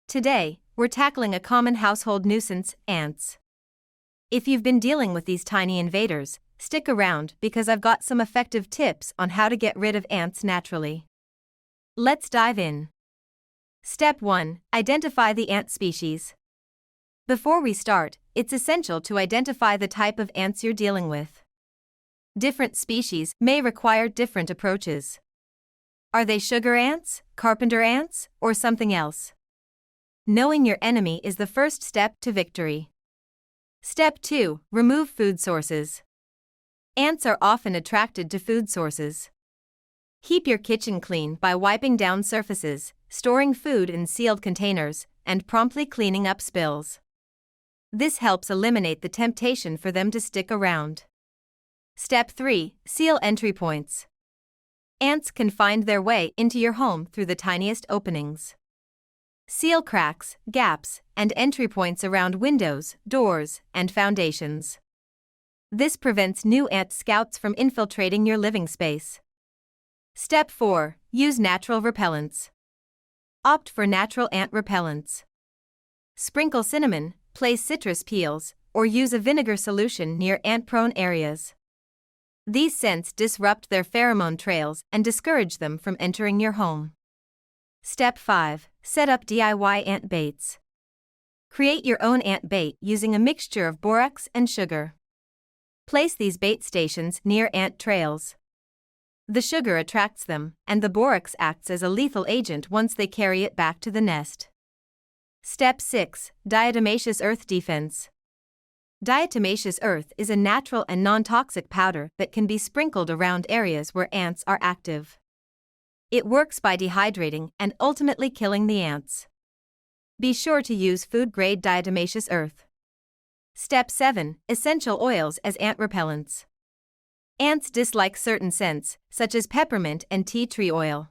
Today, we're tackling a common household nuisance, ants. If you've been dealing with these tiny invaders, stick around because I've got some effective tips on how to get rid of ants naturally. Let's dive in. Step 1. Identify the ant species. Before we start, it's essential to identify the type of ants you're dealing with. Different species may require different approaches. Are they sugar ants, carpenter ants, or something else? Knowing your enemy is the first step to victory. Step 2. Remove food sources. Ants are often attracted to food sources. Keep your kitchen clean by wiping down surfaces, storing food in sealed containers, and promptly cleaning up spills. This helps eliminate the temptation for them to stick around. Step 3. Seal entry points. Ants can find their way into your home through the tiniest openings. Seal cracks, gaps, and entry points around windows, doors, and foundations. This prevents new ant scouts from infiltrating your living space. Step 4. Use natural repellents. Opt for natural ant repellents. Sprinkle cinnamon, place citrus peels, or use a vinegar solution near ant-prone areas. These scents disrupt their pheromone trails and discourage them from entering your home. Step 5. Set up DIY ant baits. Create your own ant bait using a mixture of borax and sugar. Place these bait stations near ant trails. The sugar attracts them, and the borax acts as a lethal agent once they carry it back to the nest. Step 6. Diatomaceous earth defense. Diatomaceous earth is a natural and non-toxic powder that can be sprinkled around areas where ants are active. It works by dehydrating and ultimately killing the ants. Be sure to use food-grade diatomaceous earth. Step 7. Essential oils as ant repellents. Ants dislike certain scents, such as peppermint and tea tree oil.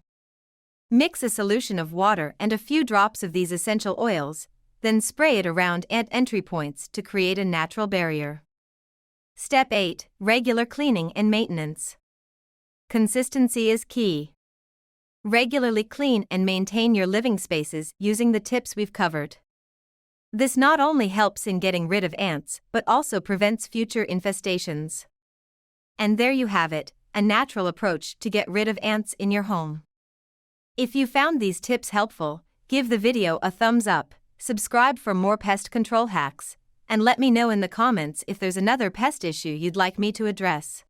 Mix a solution of water and a few drops of these essential oils, then spray it around ant entry points to create a natural barrier. Step 8. Regular cleaning and maintenance. Consistency is key. Regularly clean and maintain your living spaces using the tips we've covered. This not only helps in getting rid of ants, but also prevents future infestations. And there you have it, a natural approach to get rid of ants in your home. If you found these tips helpful, give the video a thumbs up, subscribe for more pest control hacks, and let me know in the comments if there's another pest issue you'd like me to address.